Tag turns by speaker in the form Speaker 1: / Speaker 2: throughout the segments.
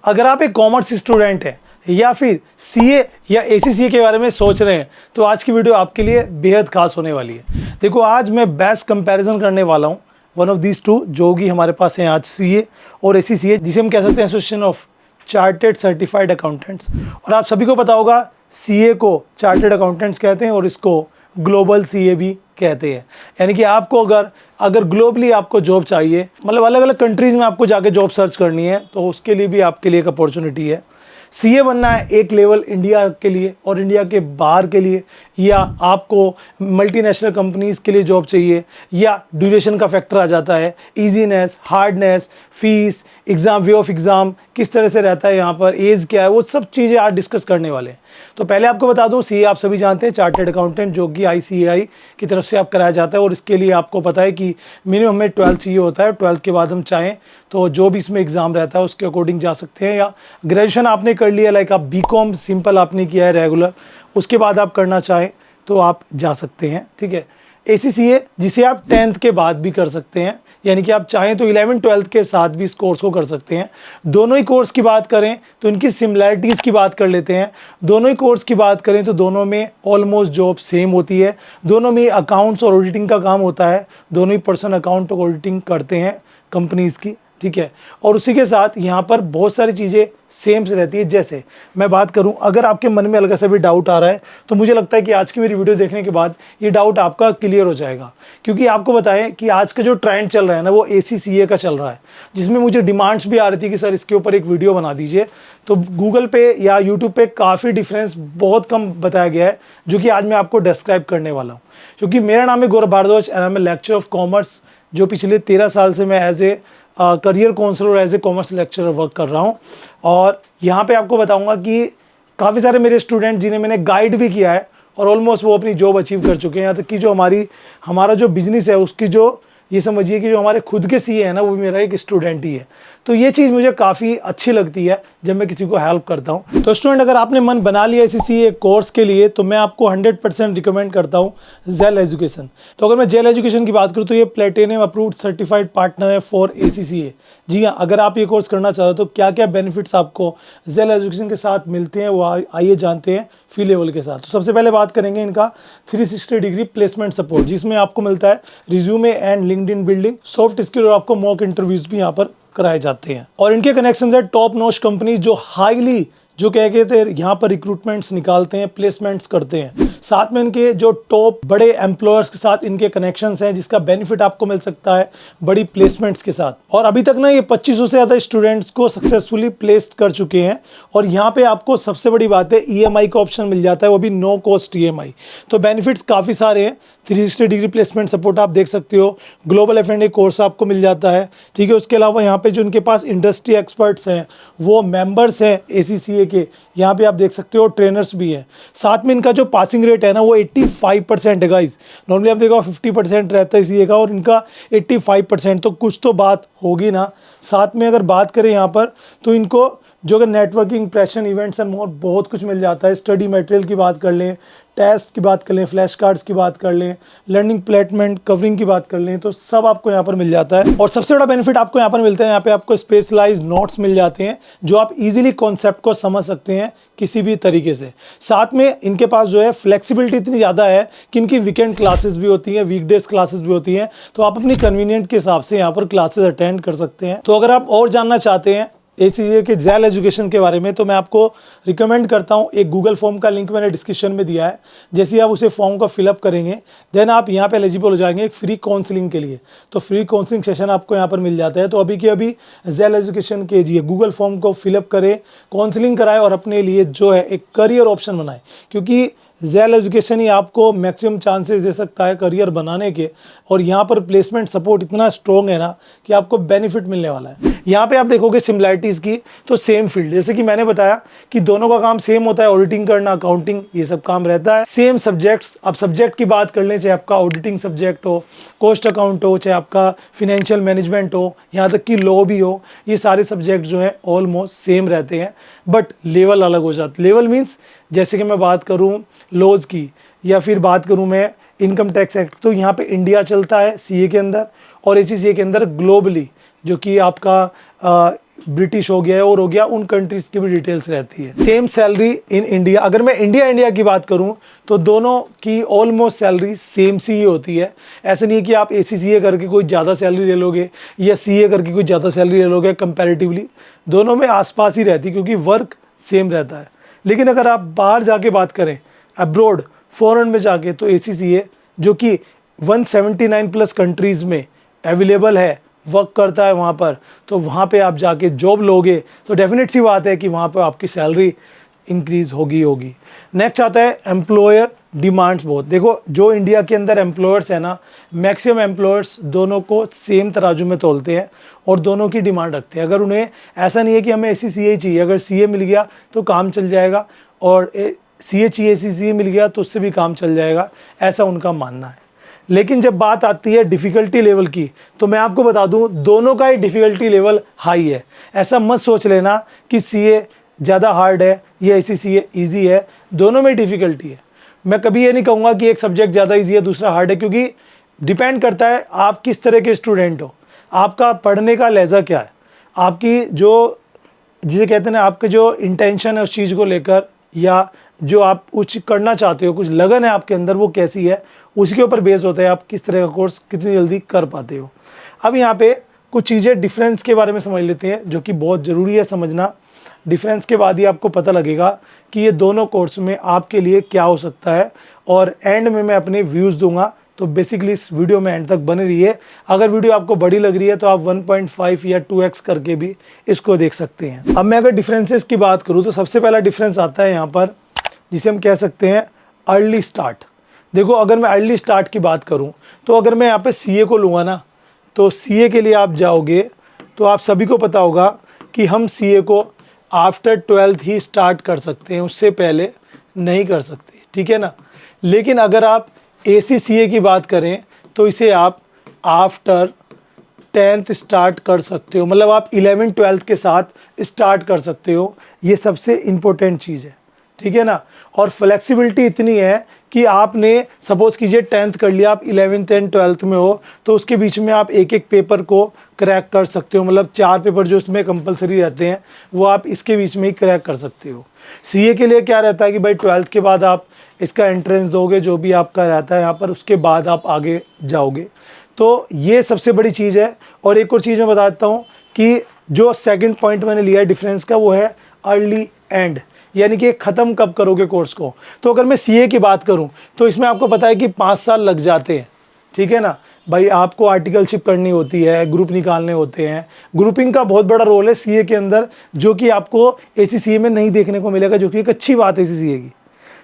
Speaker 1: अगर आप एक कॉमर्स स्टूडेंट हैं या फिर सीए या एसीसीए के बारे में सोच रहे हैं तो आज की वीडियो आपके लिए बेहद खास होने वाली है। देखो आज मैं बेस्ट कंपैरिजन करने वाला हूँ वन ऑफ दीज टू, जो कि हमारे पास है आज सीए और एसीसीए, जिसे हम कह सकते हैं association of chartered certified accountants. और आप सभी को पता होगा सीए को चार्टेड अकाउंटेंट्स कहते हैं और इसको ग्लोबल सीए भी कहते हैं। यानी कि आपको अगर ग्लोबली आपको जॉब चाहिए, मतलब अलग अलग कंट्रीज़ में आपको जाके जॉब सर्च करनी है, तो उसके लिए भी आपके लिए एक अपॉर्चुनिटी है। सीए बनना है एक लेवल इंडिया के लिए और इंडिया के बाहर के लिए, या आपको मल्टीनेशनल कंपनीज़ के लिए जॉब चाहिए, या ड्यूरेशन का फैक्टर आ जाता है, easiness, hardness, fees, exam, way of exam किस तरह से रहता है, यहाँ पर एज क्या है, वो सब चीज़ें आज डिस्कस करने वाले हैं। तो पहले आपको बता दूं, सीए आप सभी जानते हैं चार्टेड अकाउंटेंट, जो कि आईसीएआई की तरफ से आप कराया जाता है। और इसके लिए आपको पता है कि मिनिमम में 12 चाहिए होता है। 12 के बाद हम चाहें तो जो भी इसमें एग्ज़ाम रहता है उसके अकॉर्डिंग जा सकते हैं, या ग्रेजुएशन आपने कर लिया, लाइक आप बीकॉम सिंपल आपने किया है रेगुलर, उसके बाद आप करना चाहें तो आप जा सकते हैं। ठीक है। एसीसीए जिसे आप 10th के बाद भी कर सकते हैं, यानी कि आप चाहें तो 11th 12th के साथ भी इस कोर्स को कर सकते हैं। दोनों ही कोर्स की बात करें तो इनकी सिमिलैरिटीज़ की बात कर लेते हैं। दोनों ही कोर्स की बात करें तो दोनों में ऑलमोस्ट जॉब सेम होती है। दोनों में अकाउंट्स और ऑडिटिंग का काम होता है। दोनों ही पर्सन अकाउंट और ऑडिटिंग करते हैं कंपनीज़ की। ठीक है। और उसी के साथ यहाँ पर बहुत सारी चीज़ें सेम से रहती है। जैसे मैं बात करूं, अगर आपके मन में हल्का सा भी डाउट आ रहा है तो मुझे लगता है कि आज की मेरी वीडियो देखने के बाद ये डाउट आपका क्लियर हो जाएगा। क्योंकि आपको बताएं कि आज का जो ट्रेंड चल रहा है ना, वो एसीसीए का चल रहा है, जिसमें मुझे डिमांड्स भी आ रही थी कि सर इसके ऊपर एक वीडियो बना दीजिए। तो गूगल पे या यूट्यूब पे काफ़ी डिफरेंस बहुत कम बताया गया है, जो कि आज मैं आपको डिस्क्राइब करने वाला हूँ। क्योंकि मेरा नाम है Gaurav Bhardwaj and I am a lecture of commerce, जो पिछले 13 साल से मैं एज ए करियर काउंसलर और as a commerce lecturer work कर रहा हूँ। और यहाँ पे आपको बताऊँगा कि काफ़ी सारे मेरे स्टूडेंट जिन्हें मैंने गाइड भी किया है और ऑलमोस्ट वो अपनी जॉब अचीव कर चुके हैं। यहाँ तक कि जो हमारा जो बिजनेस है उसकी जो, ये समझिए कि जो हमारे खुद के सीए है ना, वो भी मेरा एक स्टूडेंट ही है। तो ये चीज़ मुझे काफ़ी अच्छी लगती है जब मैं किसी को हेल्प करता हूँ। तो स्टूडेंट, अगर आपने मन बना लिया इसी सीए कोर्स के लिए, तो मैं आपको 100% रिकमेंड करता हूँ जेल एजुकेशन। तो अगर मैं जेल एजुकेशन की बात करूँ तो ये प्लेटिनम अप्रूव्ड सर्टिफाइड पार्टनर है फॉर एसीसीए। जी हाँ, अगर आप ये कोर्स करना चाहते हो तो क्या क्या बेनिफिट्स आपको जेल एजुकेशन के साथ मिलते हैं वो आइए जानते हैं फी लेवल के साथ। तो सबसे पहले बात करेंगे इनका 360 डिग्री प्लेसमेंट सपोर्ट, जिसमें आपको मिलता है resume and LinkedIn building, soft skill और आपको मॉक इंटरव्यूज भी यहाँ पर कराए जाते हैं। और इनके कनेक्शन है टॉप नॉच कंपनी जो हाईली जो क्या कहते हैं यहाँ पर रिक्रूटमेंट्स निकालते हैं, प्लेसमेंट्स करते हैं। साथ में इनके जो टॉप बड़े एम्प्लॉयर्स के साथ इनके कनेक्शंस हैं, जिसका बेनिफिट आपको मिल सकता है बड़ी प्लेसमेंट्स के साथ। और अभी तक ना ये 2500 से ज़्यादा स्टूडेंट्स को सक्सेसफुली प्लेस्ड कर चुके हैं। और यहाँ पे आपको सबसे बड़ी बात है ईएमआई का ऑप्शन मिल जाता है, वो भी नो कॉस्ट ईएमआई। तो बेनिफिट्स काफ़ी सारे हैं। 360 डिग्री प्लेसमेंट सपोर्ट आप देख सकते हो, ग्लोबल F&A कोर्स आपको मिल जाता है। ठीक है। उसके अलावा यहाँ पे जो इनके पास इंडस्ट्री एक्सपर्ट्स हैं वो मेंबर्स हैं एसीसीए के, यहाँ पे आप देख सकते हो, ट्रेनर्स भी हैं। साथ में इनका जो पासिंग रेट है ना, वो 85% है गाइज। नॉर्मली आप देखो 50% रहता है सीए का, और इनका 85%, तो कुछ तो बात होगी ना। साथ में अगर बात करें यहाँ पर तो इनको जो कि networking, impression, events and more बहुत कुछ मिल जाता है। स्टडी मटेरियल की बात कर लें, टेस्ट की बात कर लें, फ्लैश कार्ड्स की बात कर लें, लर्निंग प्लेटमेंट कवरिंग की बात कर लें, तो सब आपको यहाँ पर मिल जाता है। और सबसे बड़ा बेनिफिट आपको यहाँ पर मिलता है, यहाँ पे आपको स्पेशलाइज्ड नोट्स मिल जाते हैं जो आप इजीली कॉन्सेप्ट को समझ सकते हैं किसी भी तरीके से। साथ में इनके पास जो है फ्लेक्सिबिलिटी इतनी ज़्यादा है कि इनकी वीकेंड क्लासेस भी होती हैं, वीकडेज क्लासेस भी होती हैं, तो आप अपनी कन्वीनियंट के हिसाब से यहाँ पर क्लासेस अटेंड कर सकते हैं। तो अगर आप और जानना चाहते हैं एसीसीए के जेल एजुकेशन के बारे में, तो मैं आपको रिकमेंड करता हूँ, एक गूगल फॉर्म का लिंक मैंने डिस्क्रिप्शन में दिया है। जैसे ही आप उसे फॉर्म को फिलअप करेंगे, देन आप यहाँ पे एलिजिबल हो जाएंगे एक फ्री काउंसलिंग के लिए। तो फ्री काउंसलिंग सेशन आपको यहाँ पर मिल जाता है। तो अभी के अभी जेल एजुकेशन के जी गूगल फॉर्म को फिलअप करें, काउंसलिंग कराएं और अपने लिए जो है एक करियर ऑप्शन बनाएं। क्योंकि जेल एजुकेशन ही आपको मैक्सिमम चांसेस दे सकता है करियर बनाने के। और यहाँ पर प्लेसमेंट सपोर्ट इतना स्ट्रॉन्ग है ना कि आपको बेनिफिट मिलने वाला है। यहाँ पे आप देखोगे सिमिलैरिटीज़ की, तो सेम फील्ड, जैसे कि मैंने बताया कि दोनों का काम सेम होता है, ऑडिटिंग करना, अकाउंटिंग, ये सब काम रहता है। सेम सब्जेक्ट्स, अब सब्जेक्ट की बात कर लें, चाहे आपका ऑडिटिंग सब्जेक्ट हो, कॉस्ट अकाउंट हो, चाहे आपका फिनेंशियल मैनेजमेंट हो, यहाँ तक कि लॉ भी हो, ये सारे सब्जेक्ट जो हैं ऑलमोस्ट सेम रहते हैं, बट लेवल अलग हो जाता है। लेवल मीन्स जैसे कि मैं बात करूँ लॉज की, या फिर बात करूँ मैं इनकम टैक्स एक्ट, तो यहाँ पे इंडिया चलता है सीए के अंदर, और एसीसीए के अंदर ग्लोबली, जो कि आपका ब्रिटिश हो गया और हो गया, उन कंट्रीज़ की भी डिटेल्स रहती है। सेम सैलरी इन इंडिया, अगर मैं इंडिया की बात करूं तो दोनों की ऑलमोस्ट सैलरी सेम सी ही होती है। ऐसा नहीं है कि आप ACCA करके कोई ज़्यादा सैलरी ले लोगे या CA करके कोई ज़्यादा सैलरी ले लोगे, कंपैरेटिवली दोनों में आसपास ही रहती है क्योंकि वर्क सेम रहता है। लेकिन अगर आप बाहर जाके बात करें, अब्रॉड फॉरेन में जाके, तो ACCA जो कि 179 प्लस कंट्रीज़ में अवेलेबल है, वर्क करता है वहाँ पर, तो वहाँ पे आप जाके जॉब लोगे तो डेफिनेट सी बात है कि वहाँ पर आपकी सैलरी इंक्रीज़ होगी। नेक्स्ट आता है एम्प्लॉयर डिमांड्स बहुत। देखो जो इंडिया के अंदर एम्प्लॉयर्स है ना, मैक्सिमम एम्प्लॉयर्स दोनों को सेम तराजू में तोलते हैं और दोनों की डिमांड रखते हैं। अगर उन्हें ऐसा नहीं है कि हमें ACCA ही चाहिए, अगर CA मिल गया तो काम चल जाएगा, और CA चाहिए ACCA मिल गया तो उससे भी काम चल जाएगा, ऐसा उनका मानना है। लेकिन जब बात आती है डिफ़िकल्टी लेवल की, तो मैं आपको बता दूं दोनों का ही डिफ़िकल्टी लेवल हाई है। ऐसा मत सोच लेना कि CA ज़्यादा हार्ड है या ACCA ईजी है, दोनों में डिफ़िकल्टी है। मैं कभी ये नहीं कहूँगा कि एक सब्जेक्ट ज़्यादा ईजी है दूसरा हार्ड है, क्योंकि डिपेंड करता है आप किस तरह के स्टूडेंट हो, आपका पढ़ने का लहजा क्या है, आपकी जो जिसे कहते हैं ना, आपके जो इंटेंशन है उस चीज़ को लेकर, या जो आप कुछ करना चाहते हो, कुछ लगन है आपके अंदर, वो कैसी है, उसके ऊपर बेस होता है आप किस तरह का कोर्स कितनी जल्दी कर पाते हो। अब यहाँ पे कुछ चीज़ें डिफरेंस के बारे में समझ लेते हैं, जो कि बहुत ज़रूरी है समझना। डिफरेंस के बाद ही आपको पता लगेगा कि ये दोनों कोर्स में आपके लिए क्या हो सकता है, और एंड में मैं अपने व्यूज़ दूंगा। तो बेसिकली इस वीडियो में एंड तक बने रहिए। अगर वीडियो आपको बड़ी लग रही है तो आप 1.5 या 2x करके भी इसको देख सकते हैं। अब मैं अगर डिफरेंसेस की बात करूँ तो सबसे पहला डिफरेंस आता है यहाँ पर, जिसे हम कह सकते हैं अर्ली स्टार्ट। देखो अगर मैं अर्ली स्टार्ट की बात करूं तो अगर मैं यहाँ पे CA को लूँगा ना, तो CA के लिए आप जाओगे तो आप सभी को पता होगा कि हम CA को आफ्टर 12th ही स्टार्ट कर सकते हैं, उससे पहले नहीं कर सकते, ठीक है ना। लेकिन अगर आप ACCA की बात करें तो इसे आप आफ्टर 10th स्टार्ट कर सकते हो, मतलब आप 11th 12th के साथ स्टार्ट कर सकते हो। ये सबसे इम्पोर्टेंट चीज़ है, ठीक है ना। और फ्लेक्सिबिलिटी इतनी है कि आपने सपोज़ कीजिए 10th कर लिया, आप 11th एंड 12th में हो, तो उसके बीच में आप एक एक पेपर को क्रैक कर सकते हो, मतलब 4 पेपर जो इसमें कंपलसरी रहते हैं वो आप इसके बीच में ही क्रैक कर सकते हो। CA के लिए क्या रहता है कि भाई 12th के बाद आप इसका एंट्रेंस दोगे, जो भी आपका रहता है यहाँ पर, उसके बाद आप आगे जाओगे। तो ये सबसे बड़ी चीज़ है। और एक और चीज़ मैं बता देता हूँ कि जो सेकंड पॉइंट मैंने लिया है डिफरेंस का, वो है अर्ली एंड, यानी कि ख़त्म कब करोगे कोर्स को। तो अगर मैं CA की बात करूं तो इसमें आपको पता है कि 5 साल लग जाते हैं, ठीक है ना भाई। आपको आर्टिकलशिप करनी होती है, ग्रुप निकालने होते हैं, ग्रुपिंग का बहुत बड़ा रोल है CA के अंदर, जो कि आपको ACCA में नहीं देखने को मिलेगा, जो कि एक अच्छी बात है ACCA की,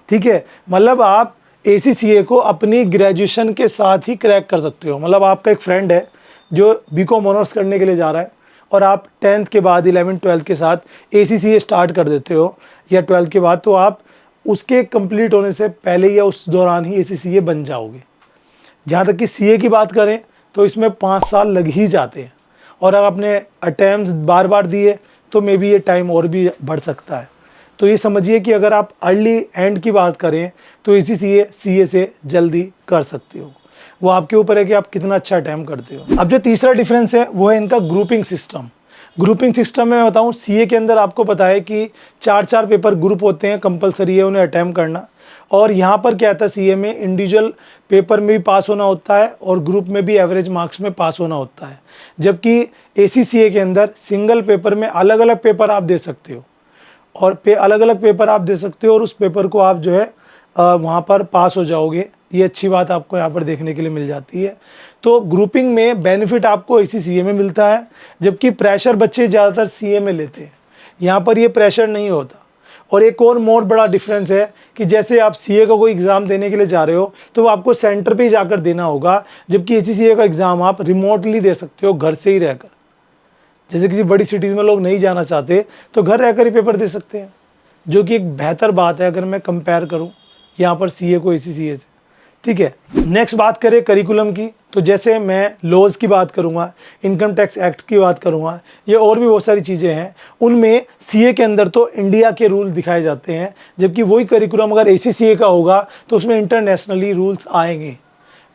Speaker 1: ठीक है। मतलब आप ACCA को अपनी ग्रेजुएशन के साथ ही क्रैक कर सकते हो। मतलब आपका एक फ्रेंड है जो BCom ऑनर्स करने के लिए जा रहा है, और आप 10th के बाद 11th 12th के साथ ACCA स्टार्ट कर देते हो, या 12th के बाद, तो आप उसके कंप्लीट होने से पहले या उस दौरान ही ACCA बन जाओगे। जहाँ तक कि CA की बात करें तो इसमें 5 साल लग ही जाते हैं, और अगर आपने अटैम्प्ट्स बार बार दिए तो मे बी ये टाइम और भी बढ़ सकता है। तो ये समझिए कि अगर आप अर्ली एंड की बात करें तो ACCA CA से जल्दी कर सकते हो, वो आपके ऊपर है कि आप कितना अच्छा अटैम्प्ट करते हो। अब जो तीसरा डिफरेंस है वो है इनका ग्रुपिंग सिस्टम। ग्रुपिंग सिस्टम में मैं बताऊं, CA के अंदर आपको पता है कि 4 पेपर ग्रुप होते हैं, कंपलसरी है उन्हें अटैम्प्ट करना। और यहाँ पर क्या आता है, CA में इंडिविजुअल पेपर में भी पास होना होता है और ग्रुप में भी एवरेज मार्क्स में पास होना होता है। जबकि ACCA के अंदर सिंगल पेपर में अलग अलग पेपर आप दे सकते हो, और अलग अलग पेपर आप दे सकते हो, और उस पेपर को आप जो है वहाँ पर पास हो जाओगे। ये अच्छी बात आपको यहाँ पर देखने के लिए मिल जाती है। तो ग्रुपिंग में बेनिफिट आपको ACCA में मिलता है, जबकि प्रेशर बच्चे ज़्यादातर CA में लेते हैं, यहाँ पर ये प्रेशर नहीं होता। और एक और मोर बड़ा डिफरेंस है कि जैसे आप CA का कोई एग्ज़ाम देने के लिए जा रहे हो तो वो आपको सेंटर पे ही जाकर देना होगा, जबकि ACCA का एग्ज़ाम आप रिमोटली दे सकते हो, घर से ही रहकर। जैसे किसी बड़ी सिटीज़ में लोग नहीं जाना चाहते तो घर रहकर ही पेपर दे सकते हैं, जो कि एक बेहतर बात है अगर मैं कंपेयर करूँ यहाँ पर CA को ACCA से, ठीक है। नेक्स्ट बात करें करिकुलम की, तो जैसे मैं लॉज की बात करूँगा, इनकम टैक्स एक्ट की बात करूँगा, ये और भी बहुत सारी चीज़ें हैं, उनमें CA के अंदर तो इंडिया के रूल दिखाए जाते हैं, जबकि वही करिकुलम अगर ACCA का होगा तो उसमें इंटरनेशनली रूल्स आएंगे।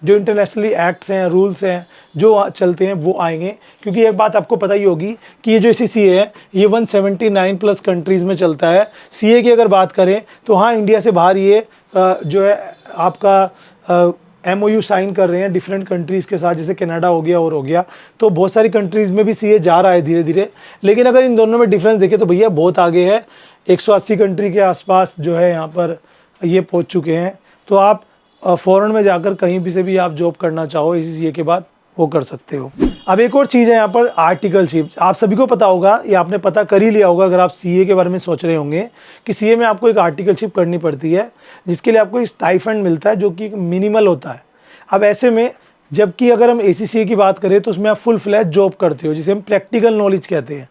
Speaker 1: जो इंटरनेशनली एक्ट्स हैं, रूल्स हैं जो चलते हैं वो आएंगे। क्योंकि एक बात आपको पता ही होगी कि ये जो CA है ये 179 प्लस कंट्रीज़ में चलता है। CA की अगर बात करें तो हाँ, इंडिया से बाहर ये जो है आपका MOU साइन कर रहे हैं डिफरेंट कंट्रीज़ के साथ, जैसे कनाडा हो गया और हो गया। तो बहुत सारी कंट्रीज़ में भी CA जा रहा है धीरे धीरे। लेकिन अगर इन दोनों में डिफरेंस देखें तो भैया बहुत आगे है, 180 कंट्री के आसपास जो है यहाँ पर ये पहुँच चुके हैं। तो आप फ़ॉरेन में जाकर कहीं भी से भी आप जॉब करना चाहो ACCA के बाद वो कर सकते हो। अब एक और चीज़ है यहाँ पर आर्टिकलशिप। आप सभी को पता होगा या आपने पता कर ही लिया होगा अगर आप CA के बारे में सोच रहे होंगे कि CA में आपको एक आर्टिकलशिप करनी पड़ती है, जिसके लिए आपको स्टाइफंड मिलता है जो कि मिनिमल होता है। अब ऐसे में जबकि अगर हम ACCA की बात करें तो उसमें आप फुल फ्लैश जॉब करते हो, जिसे हम प्रैक्टिकल नॉलेज कहते हैं,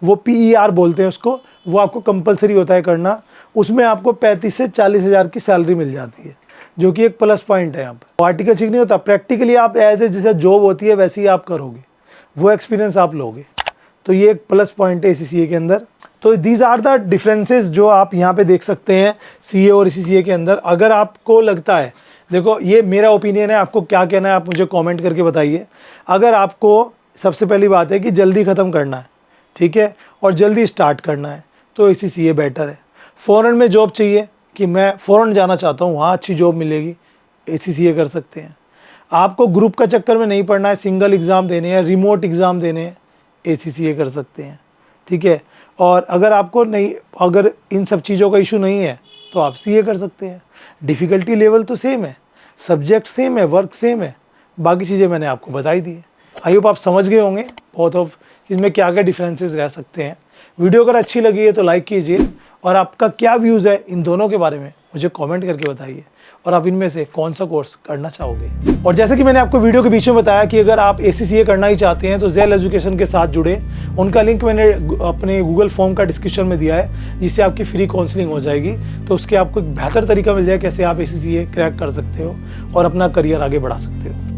Speaker 1: वो PER बोलते हैं उसको, वो आपको कंपलसरी होता है करना। उसमें आपको 35 से 40 हज़ार की सैलरी मिल जाती है, जो कि एक प्लस पॉइंट है यहाँ पर। आर्टिकलशिप नहीं होता, प्रैक्टिकली आप एज ए जैसे जॉब होती है वैसे ही आप करोगे, वो एक्सपीरियंस आप लोगे। तो ये एक प्लस पॉइंट है ACCA के अंदर। तो दीज आर द डिफरेंसेस जो आप यहाँ पे देख सकते हैं CA और ACCA के अंदर। अगर आपको लगता है, देखो ये मेरा ओपिनियन है, आपको क्या कहना है आप मुझे कमेंट करके बताइए। अगर आपको सबसे पहली बात है कि जल्दी ख़त्म करना है, ठीक है, और जल्दी स्टार्ट करना है, तो ACCA बेटर है। फ़ॉरेन में जॉब चाहिए कि मैं फ़ॉरेन जाना चाहता हूँ, वहाँ अच्छी जॉब मिलेगी, ACCA कर सकते हैं। आपको ग्रुप का चक्कर में नहीं पड़ना है, सिंगल एग्ज़ाम देने हैं, रिमोट एग्ज़ाम देने हैं, ACCA कर सकते हैं, ठीक है। और अगर आपको नहीं, अगर इन सब चीज़ों का इशू नहीं है तो आप CA कर सकते हैं। डिफ़िकल्टी लेवल तो सेम है, सब्जेक्ट सेम है, वर्क सेम है, बाकी चीज़ें मैंने आपको बताई दी है। आई होप आप समझ गए होंगे बहुत ऑफ इसमें क्या क्या डिफरेंसेस रह सकते हैं। वीडियो अगर अच्छी लगी है तो लाइक कीजिए, और आपका क्या व्यूज़ है इन दोनों के बारे में मुझे कमेंट करके बताइए, और आप इनमें से कौन सा कोर्स करना चाहोगे। और जैसे कि मैंने आपको वीडियो के बीच में बताया कि अगर आप ACCA करना ही चाहते हैं तो जेल एजुकेशन के साथ जुड़े। उनका लिंक मैंने अपने गूगल फॉर्म का डिस्क्रिप्शन में दिया है, जिससे आपकी फ्री काउंसलिंग हो जाएगी। तो उसके आपको एक बेहतर तरीका मिल जाए कैसे आप ACCA क्रैक कर सकते हो और अपना करियर आगे बढ़ा सकते हो।